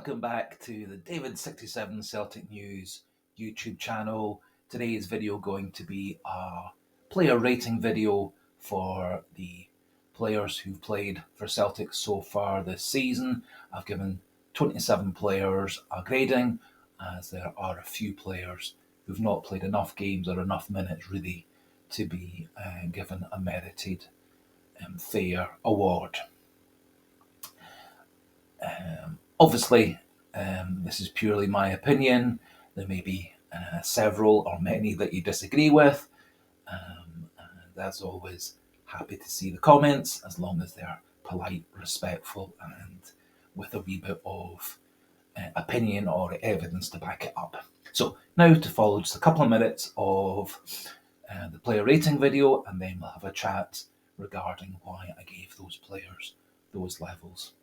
Welcome back to the David67 Celtic News YouTube channel. Today's video going to be a player rating video for the players who've played for Celtic so far this season. I've given 27 players a grading, as there are a few players who've not played enough games or enough minutes really to be given a merited fair award. Obviously, this is purely my opinion. There may be several or many that you disagree with. And as always, happy to see the comments as long as they're polite, respectful, and with a wee bit of opinion or evidence to back it up. So now to follow just a couple of minutes of the player rating video, and then we'll have a chat regarding why I gave those players those levels.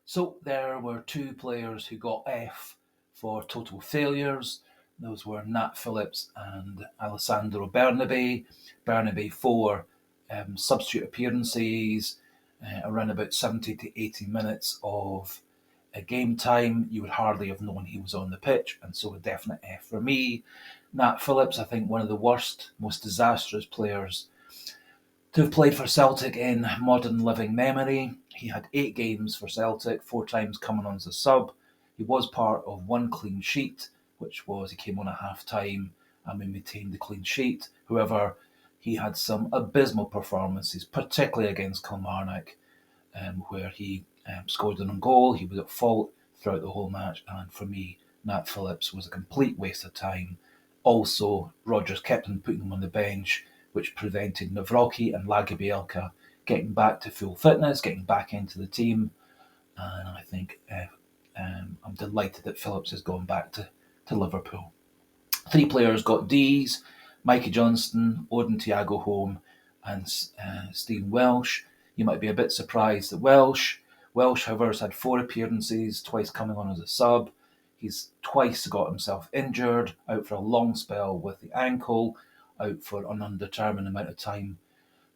So there were two players who got F for total failures. Those were Nat Phillips and Alessandro Bernabe. Bernabe 4 substitute appearances, around about 70 to 80 minutes of game time. You would hardly have known he was on the pitch, and so a definite F for me. Nat Phillips, I think one of the worst, most disastrous players to have played for Celtic in modern living memory. He had 8 games for Celtic, 4 times coming on as a sub. He was part of one clean sheet, which was he came on at half time and we maintained the clean sheet. However, he had some abysmal performances, particularly against Kilmarnock, where he scored an own goal. He was at fault throughout the whole match, and for me, Nat Phillips was a complete waste of time. Also, Rodgers kept on putting him on the bench, which prevented Nawrocki and Lagerbielke getting back to full fitness, getting back into the team. And I think I'm delighted that Phillips has gone back to Liverpool. 3 players got Ds: Mikey Johnston, Odin Thiago Holm, and Stephen Welsh. You might be a bit surprised that Welsh, however, has had 4 appearances, twice coming on as a sub. He's twice got himself injured, out for a long spell with the ankle, out for an undetermined amount of time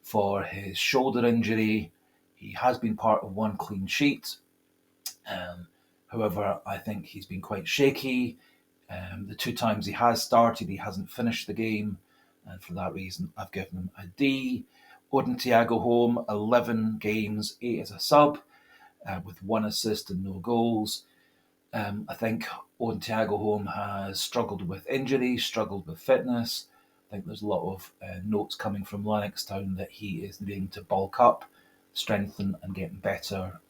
for his shoulder injury. He has been part of one clean sheet. However, I think he's been quite shaky. The 2 times he has started, he hasn't finished the game, and for that reason, I've given him a D. Odin Thiago Holm, 11 games, 8 as a sub, with 1 assist and no goals. I think Odin Thiago Holm has struggled with injury, struggled with fitness. I think there's a lot of notes coming from Lennoxtown that he is needing to bulk up, strengthen, and get better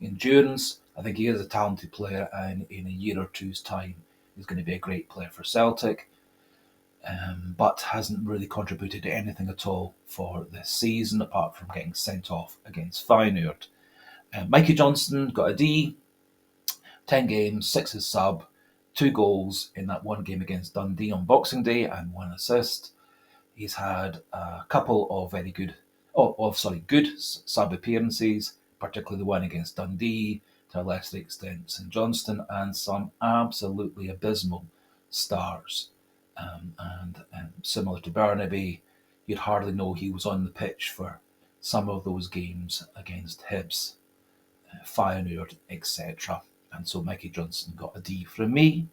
endurance. I think he is a talented player, and in a year or two's time, he's going to be a great player for Celtic, but hasn't really contributed to anything at all for this season, apart from getting sent off against Feyenoord. Mikey Johnston got a D. 10 games, 6 as sub, 2 goals in that one game against Dundee on Boxing Day, and 1 assist. He's had a couple of good sub appearances, particularly the one against Dundee, to a lesser extent St Johnstone, and some absolutely abysmal starts. And similar to Burnaby, you'd hardly know he was on the pitch for some of those games against Hibs, Feyenoord, etc. And so Mikey Johnston got a D from me.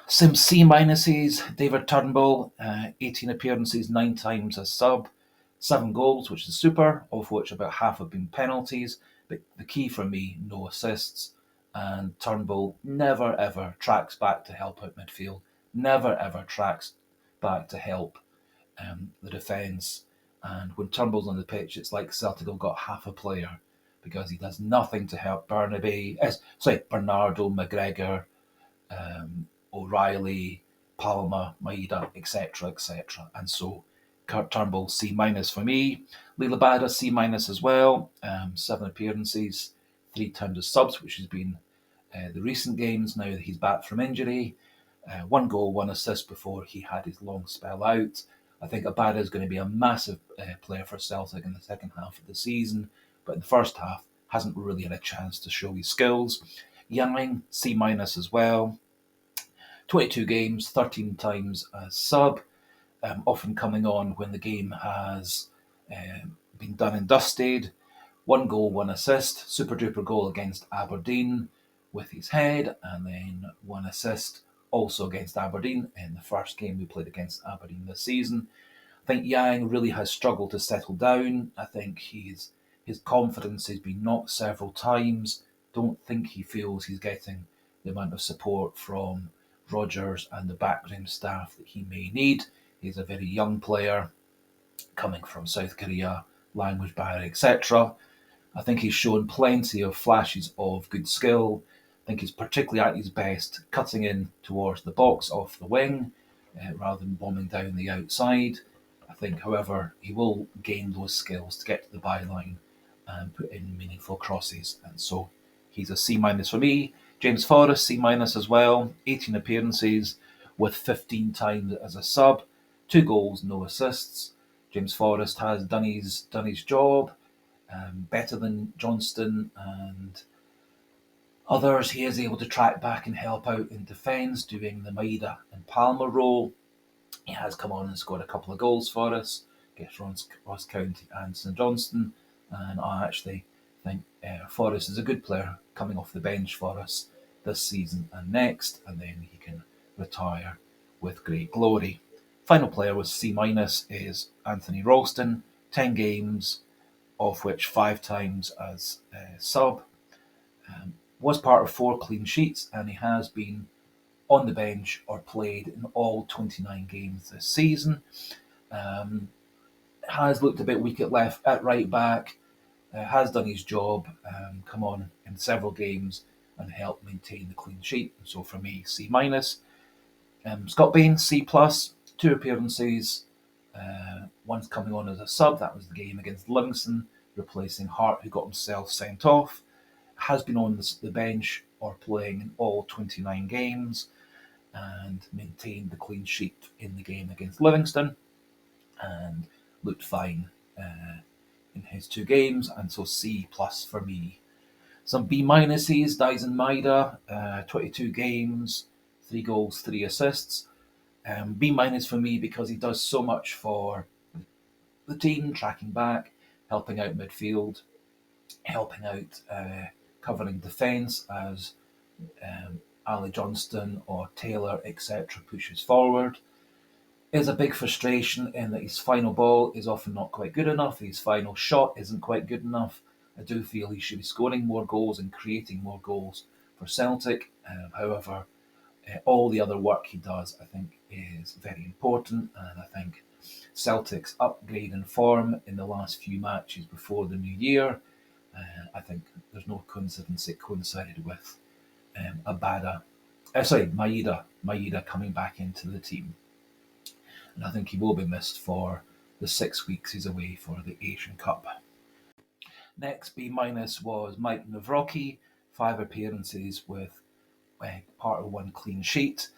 Some C minuses. David Turnbull, 18 appearances, 9 times as sub, 7 goals, which is super, of which about half have been penalties. But the key for me, no assists. And Turnbull never ever tracks back to help out midfield, never ever tracks back to help the defence. And when Turnbull's on the pitch, it's like Celtic have got half a player, because he does nothing to help Bernardo, McGregor, O'Reilly, Palmer, Maeda, etc., etc. And so Kurt Turnbull, C minus for me. Lee Labada, C minus as well. 7 appearances, 3 times as subs, which has been the recent games now that he's back from injury. 1 goal, 1 assist before he had his long spell out. I think Abada is going to be a massive player for Celtic in the second half of the season, but in the first half hasn't really had a chance to show his skills. Yang, C minus as well. 22 games, 13 times as sub, often coming on when the game has been done and dusted. 1 goal, 1 assist, super duper goal against Aberdeen with his head, and then 1 assist also against Aberdeen in the first game we played against Aberdeen this season. I think Yang really has struggled to settle down. I think his confidence has been knocked several times. Don't think he feels he's getting the amount of support from Rodgers and the background staff that he may need. He's a very young player coming from South Korea, language barrier, etc. I think he's shown plenty of flashes of good skill. I think he's particularly at his best cutting in towards the box off the wing rather than bombing down the outside. I think, however, he will gain those skills to get to the byline and put in meaningful crosses. And so he's a C minus for me. James Forrest, C minus as well. 18 appearances with 15 times as a sub. 2 goals, no assists. James Forrest has done his job better than Johnston and others. He is able to track back and help out in defence, doing the Maeda and Palmer role. He has come on and scored a couple of goals for us against Ross County and St Johnstone, and I actually think Forrest is a good player coming off the bench for us this season and next, and then he can retire with great glory. Final player with C minus is Anthony Ralston, 10 games, of which 5 times as sub. Was part of 4 clean sheets, and he has been on the bench or played in all 29 games this season. Has looked a bit weak at right back, has done his job, come on in several games and helped maintain the clean sheet. So for me, C minus. Scott Bain, C plus, 2 appearances, one's coming on as a sub. That was the game against Livingston, replacing Hart, who got himself sent off. Has been on the bench or playing in all 29 games and maintained the clean sheet in the game against Livingston and looked fine in his 2 games, and so C plus for me. Some B minuses, Dyson Maeda, 22 games, 3 goals, 3 assists. B minus for me because he does so much for the team, tracking back, helping out midfield, helping out covering defence as Ali Johnston or Taylor, etc., pushes forward. Is a big frustration in that his final ball is often not quite good enough, his final shot isn't quite good enough. I do feel he should be scoring more goals and creating more goals for Celtic. However, all the other work he does, I think, is very important, and I think Celtic's upgrade in form in the last few matches before the new year, I think there's no coincidence it coincided with Maeda coming back into the team. And I think he will be missed for the 6 weeks he's away for the Asian Cup. Next, B minus was Mike Nawrocki, 5 appearances with part of 1 clean sheet.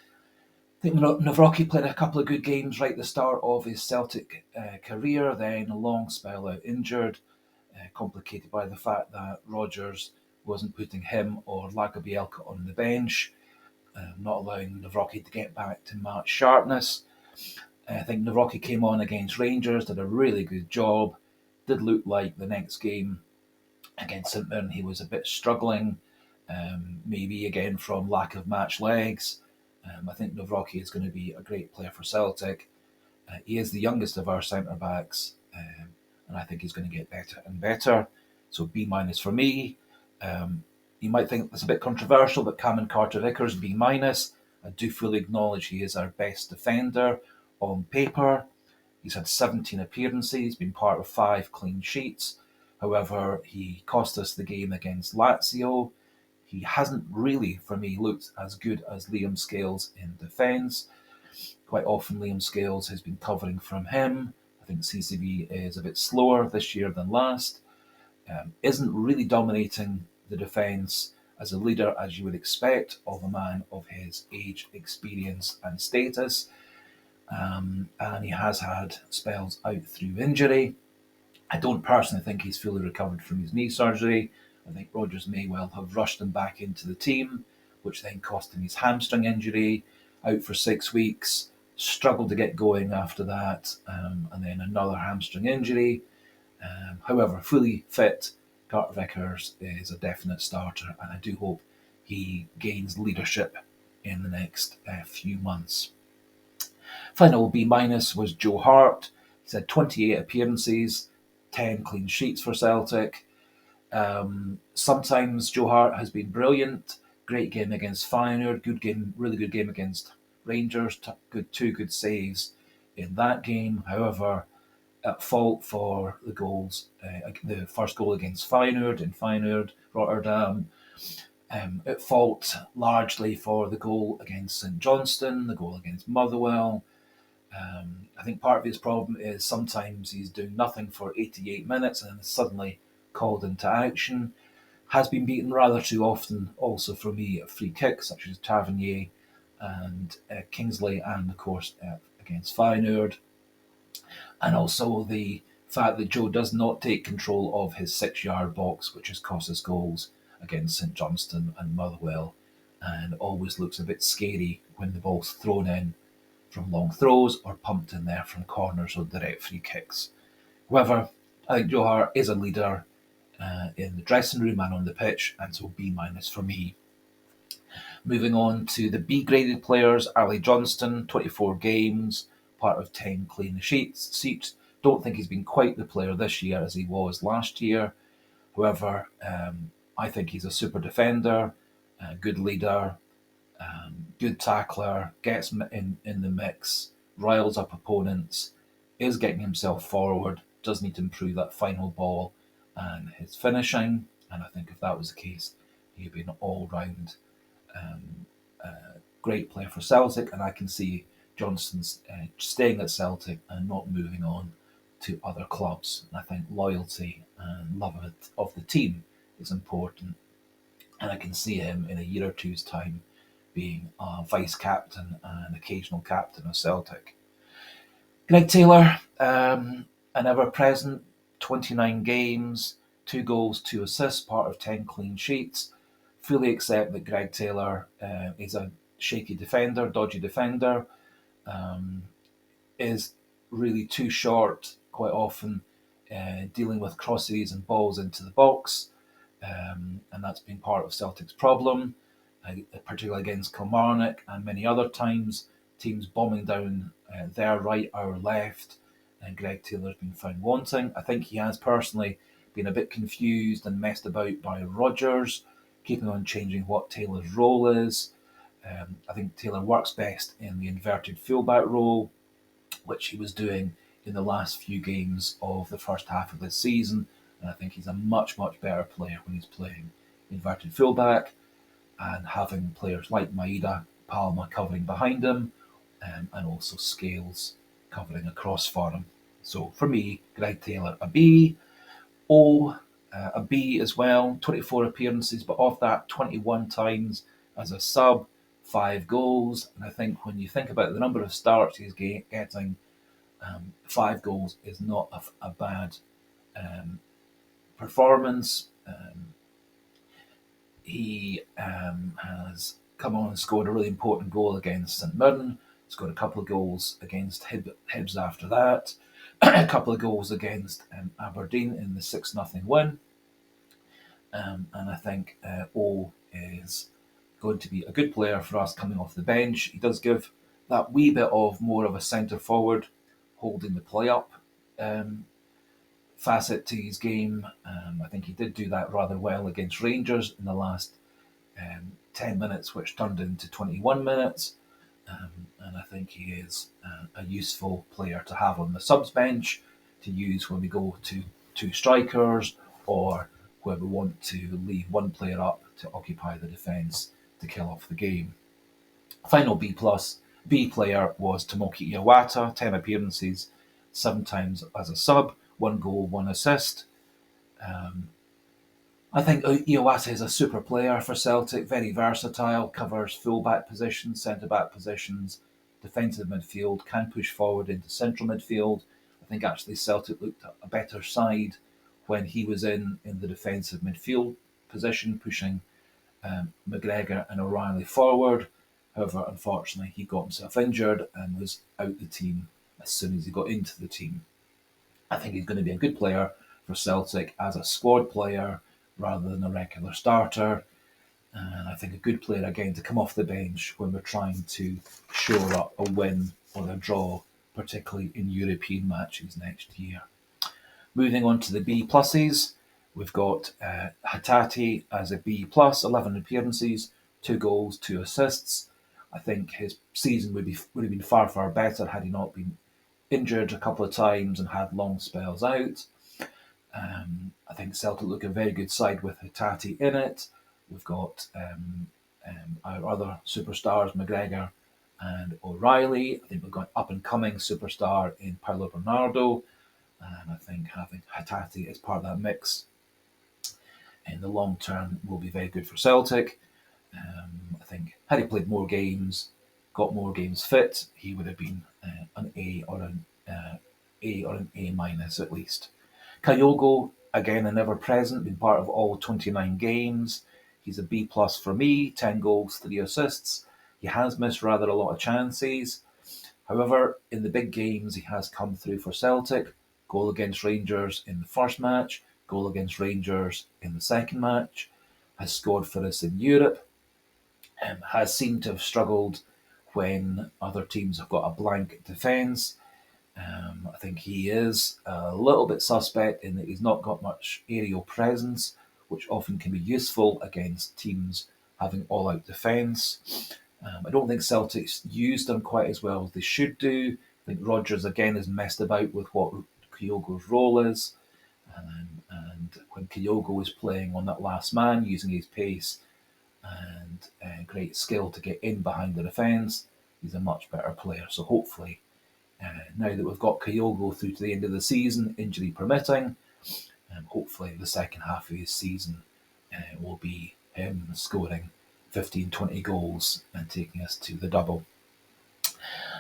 I think Nawrocki played a couple of good games right at the start of his Celtic career, then a long spell out injured, complicated by the fact that Rodgers wasn't putting him or Lagerbielke on the bench, not allowing Nawrocki to get back to match sharpness. I think Nawrocki came on against Rangers, did a really good job. Did look like the next game against St Mirren he was a bit struggling, maybe again from lack of match legs. I think Nawrocki is going to be a great player for Celtic. He is the youngest of our centre backs, and I think he's going to get better and better. So B minus for me. You might think it's a bit controversial, but Cameron Carter-Vickers B minus. I do fully acknowledge he is our best defender on paper. He's had 17 appearances, been part of 5 clean sheets. However, he cost us the game against Lazio. He hasn't really, for me, looked as good as Liam Scales in defence. Quite often, Liam Scales has been covering from him. I think CCV is a bit slower this year than last. Isn't really dominating the defence as a leader as you would expect of a man of his age, experience and status. And he has had spells out through injury. I don't personally think he's fully recovered from his knee surgery. I think Rodgers may well have rushed him back into the team, which then cost him his hamstring injury, out for 6 weeks, struggled to get going after that, and then another hamstring injury. However, fully fit, Carter Vickers is a definite starter, and I do hope he gains leadership in the next few months. Final B minus was Joe Hart. He's had 28 appearances, 10 clean sheets for Celtic. Sometimes Joe Hart has been brilliant. Great game against Feyenoord, good game, really good game against Rangers. Two good saves in that game. However, at fault for the goals, the first goal against Feyenoord in Feyenoord, Rotterdam. At fault largely for the goal against St Johnstone, the goal against Motherwell. I think part of his problem is sometimes he's doing nothing for 88 minutes and then is suddenly called into action. Has been beaten rather too often also for me at free kicks, such as Tavernier and Kingsley, and of course against Feyenoord. And also the fact that Joe does not take control of his 6-yard box, which has cost us goals against St Johnstone and Motherwell, and always looks a bit scary when the ball's thrown in from long throws or pumped in there from corners or direct free kicks. However, I think Joe Hart is a leader in the dressing room and on the pitch, and so B minus for me. Moving on to the B graded players, Ali Johnston, 24 games, part of 10 clean sheets. Don't think he's been quite the player this year as he was last year. However, I think he's a super defender, a good leader, good tackler, gets in the mix, riles up opponents, is getting himself forward, does need to improve that final ball and his finishing. And I think if that was the case, he'd be an all-round great player for Celtic. And I can see Johnston's staying at Celtic and not moving on to other clubs. And I think loyalty and love of the team is important. And I can see him in a year or two's time being a vice captain and occasional captain of Celtic. Greg Taylor, an ever-present, 29 games, 2 goals, 2 assists, part of 10 clean sheets. Fully accept that Greg Taylor is a shaky defender, dodgy defender, is really too short quite often, dealing with crosses and balls into the box, and that's been part of Celtic's problem. particularly against Kilmarnock and many other times, teams bombing down their right, our left, and Greg Taylor's been found wanting. I think he has personally been a bit confused and messed about by Rodgers, keeping on changing what Taylor's role is. I think Taylor works best in the inverted fullback role, which he was doing in the last few games of the first half of this season. And I think he's a much, much better player when he's playing inverted fullback and having players like Maeda, Palma covering behind him, and also Scales covering across for him. So for me, Greg Taylor, a B. O, a B as well, 24 appearances, but of that, 21 times as a sub, 5 goals. And I think when you think about the number of starts he's getting, 5 goals is not a bad um, performance. He has come on and scored a really important goal against St Mirren, scored a couple of goals against Hibs after that, a couple of goals against Aberdeen in the 6-0 win. And I think O is going to be a good player for us coming off the bench. He does give that wee bit of more of a centre forward holding the play up facet to his game. I think he did do that rather well against Rangers in the last 10 minutes, which turned into 21 minutes. And I think he is a useful player to have on the subs bench to use when we go to two strikers or where we want to leave one player up to occupy the defence to kill off the game. Final B player was Tomoki Iwata, 10 appearances, 7 times as a sub, 1 goal, 1 assist. I think Iwata is a super player for Celtic, very versatile, covers full-back positions, centre-back positions, defensive midfield, can push forward into central midfield. I think actually Celtic looked a better side when he was in the defensive midfield position, pushing McGregor and O'Reilly forward. However, unfortunately, he got himself injured and was out the team as soon as he got into the team. I think he's going to be a good player for Celtic as a squad player rather than a regular starter. And I think a good player again to come off the bench when we're trying to shore up a win or a draw, particularly in European matches next year. Moving on to the B pluses, we've got Hatate as a B plus, 11 appearances, 2 goals, 2 assists. I think his season would have been far better had he not been injured a couple of times and had long spells out. I think Celtic look a very good side with Hatate in it. We've got our other superstars, McGregor and O'Reilly. I think we've got an up-and-coming superstar in Paulo Bernardo. And I think having Hatate as part of that mix in the long term will be very good for Celtic. I think had he played more games, got more games fit, he would have been an A or an A minus at least. Kyogo, again, an ever-present, been part of all 29 games. He's a B plus for me, 10 goals, 3 assists. He has missed rather a lot of chances. However, in the big games, he has come through for Celtic. Goal against Rangers in the first match, goal against Rangers in the second match, has scored for us in Europe, has seemed to have struggled when other teams have got a blank defence. I think he is a little bit suspect in that he's not got much aerial presence, which often can be useful against teams having all-out defence. I don't think Celtic's used him quite as well as they should do. I think Rodgers again has messed about with what Kyogo's role is. And when Kyogo is playing on that last man, using his pace and great skill to get in behind the defence, he's a much better player. So hopefully, now that we've got Kyogo through to the end of the season, injury permitting, hopefully the second half of his season will be him scoring 15, 20 goals and taking us to the double.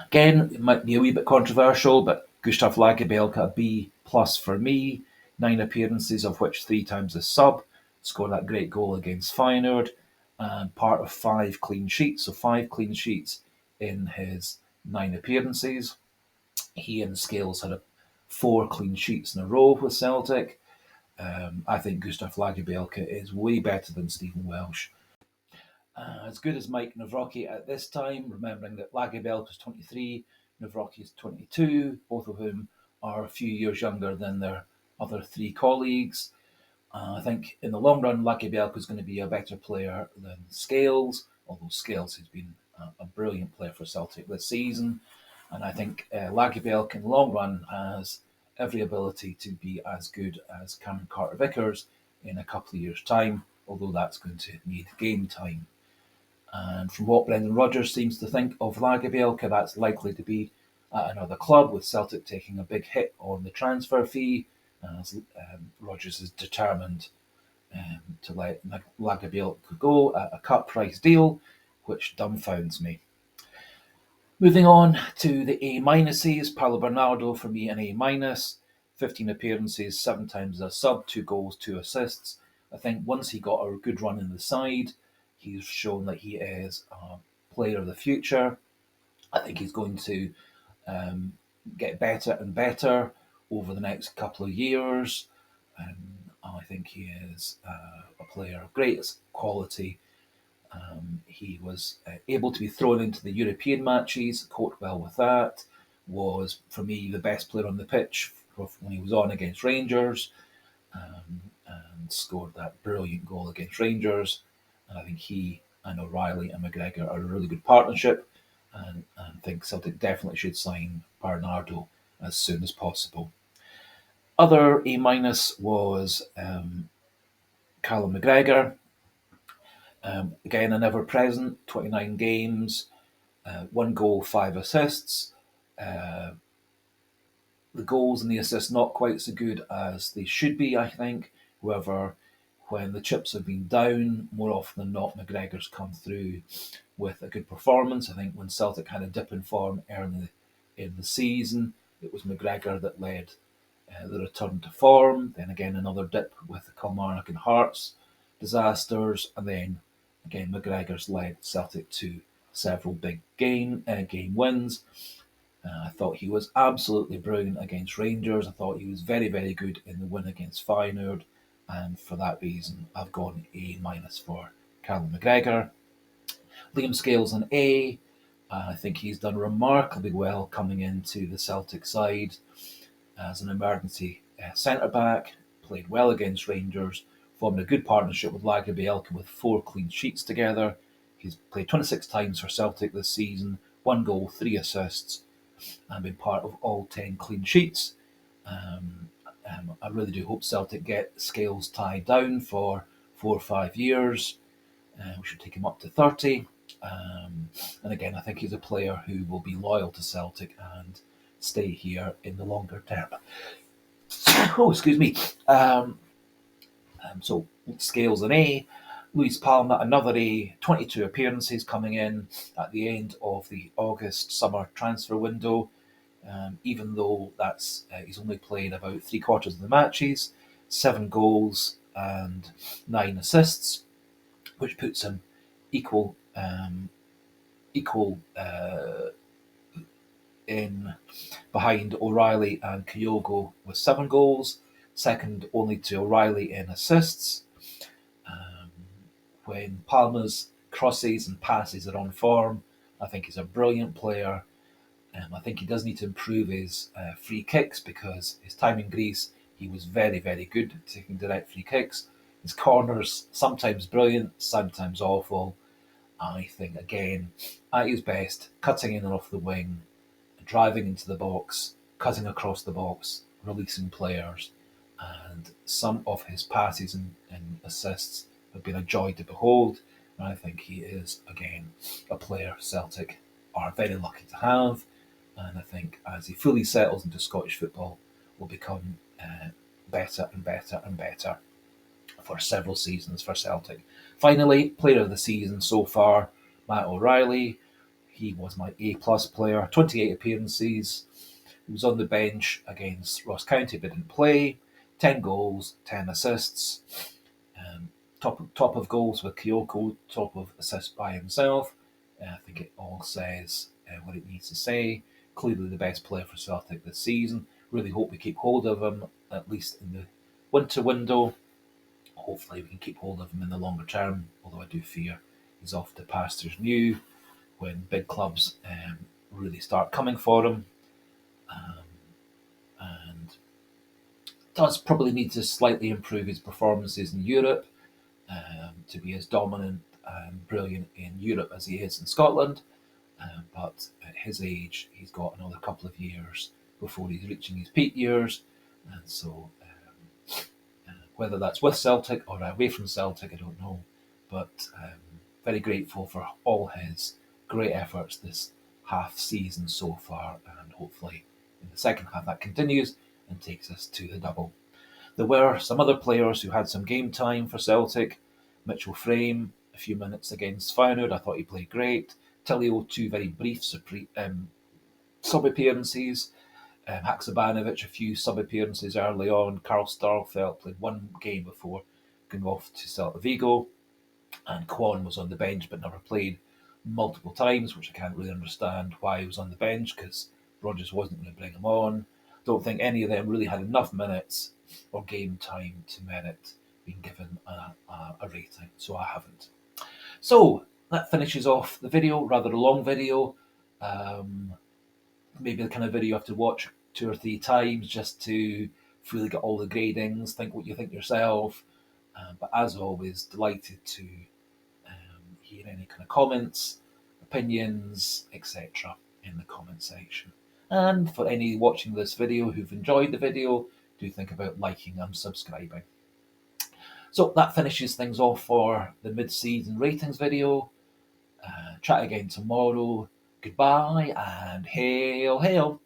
Again, it might be a wee bit controversial, but Gustav Lagerbielke, a B plus for me, 9 appearances, of which 3 times as sub, scored that great goal against Feyenoord, and part of 5 clean sheets, so 5 clean sheets in his 9 appearances. He and Scales had 4 clean sheets in a row with Celtic. I think Gustav Lagerbielke is way better than Stephen Welsh. As good as Mike Nawrocki at this time, remembering that Lagerbielke was 23, Nawrocki is 22, both of whom are a few years younger than their other three colleagues. I think in the long run, Lagerbielke is going to be a better player than Scales, although Scales has been a brilliant player for Celtic this season. And I think Lagerbielke in the long run has every ability to be as good as Cameron Carter-Vickers in a couple of years' time, although that's going to need game time. And from what Brendan Rodgers seems to think of Lagerbielke, that's likely to be at another club, with Celtic taking a big hit on the transfer fee, as Rodgers is determined to let Lagerbielke go at a cut price deal, which dumbfounds me. Moving on to the A minuses, Paulo Bernardo for me an A minus. 15 appearances, 7 times a sub, 2 goals, 2 assists. I think once he got a good run in the side, he's shown that he is a player of the future. I think he's going to um, get better and better over the next couple of years. I think he is a player of great quality. He was able to be thrown into the European matches, coped well with that, was, for me, the best player on the pitch when he was on against Rangers, and scored that brilliant goal against Rangers. And I think he and O'Reilly and McGregor are a really good partnership, and think Celtic definitely should sign Bernardo as soon as possible. Other A minus was Callum McGregor. Again, an ever present, 29 games, 1 goal, 5 assists. Uh, the goals and the assists not quite so good as they should be, I think. However, when the chips have been down, more often than not, McGregor's come through with a good performance. I think when Celtic had a dip in form early in the season, it was McGregor that led the return to form. Then again, another dip with the Kilmarnock and Hearts disasters, and then again McGregor's led Celtic to several big game wins. I thought he was absolutely brilliant against Rangers. I thought he was very, very good in the win against Feyenoord, and for that reason, I've gone A minus for Callum McGregor. Liam Scales an A. I think he's done remarkably well coming into the Celtic side as an emergency centre back. Played well against Rangers, formed a good partnership with Lagerbielke with 4 clean sheets together. He's played 26 times for Celtic this season, 1 goal, 3 assists, and been part of all 10 clean sheets. I really do hope Celtic get Scales tied down for 4 or 5 years. We should take him up to 30. And again, I think he's a player who will be loyal to Celtic and stay here in the longer term. Oh, excuse me. So Scales an A. Luis Palma another A. 22 appearances coming in at the end of the August summer transfer window. Even though he's only played about 3/4 of the matches, 7 goals and 9 assists, which puts him equal in behind O'Reilly and Kyogo with 7 goals, second only to O'Reilly in assists. When Palma's crosses and passes are on form, I think he's a brilliant player. I think he does need to improve his free kicks, because his time in Greece, he was very, very good at taking direct free kicks. His corners, sometimes brilliant, sometimes awful. I think, again, at his best, cutting in and off the wing, driving into the box, cutting across the box, releasing players. And some of his passes and assists have been a joy to behold. And I think he is, again, a player Celtic are very lucky to have. And I think as he fully settles into Scottish football, will become better and better and better for several seasons for Celtic. Finally, player of the season so far, Matt O'Reilly. He was my A-plus player, 28 appearances. He was on the bench against Ross County but didn't play. 10 goals, 10 assists. Top of goals with Kyogo, top of assists by himself. I think it all says what it needs to say. Clearly the best player for Celtic this season. Really hope we keep hold of him, at least in the winter window. Hopefully we can keep hold of him in the longer term, although I do fear He's off to pastures new when big clubs really start coming for him. And does probably need to slightly improve his performances in Europe to be as dominant and brilliant in Europe as he is in Scotland. But at his age, he's got another couple of years before he's reaching his peak years. And so, whether that's with Celtic or away from Celtic, I don't know. But very grateful for all his great efforts this half season so far. And hopefully, in the second half, that continues and takes us to the double. There were some other players who had some game time for Celtic. Mitchell Frame, a few minutes against Feyenoord. I thought he played great. Tilio, two very brief sub-appearances. Haksabanovic, a few sub-appearances early on. Karl Starfelt played one game before going off to Celta Vigo. And Kwon was on the bench but never played multiple times, which I can't really understand why he was on the bench because Rodgers wasn't going to bring him on. Don't think any of them really had enough minutes or game time to merit being given a rating, so I haven't. So that finishes off the video, rather a long video. Maybe the kind of video you have to watch 2 or 3 times just to fully get all the gradings, think what you think yourself. But as always, delighted to hear any kind of comments, opinions, etc. in the comment section. And for any watching this video who've enjoyed the video, do think about liking and subscribing. So that finishes things off for the mid-season ratings video. Chat again tomorrow. Goodbye and hail, hail.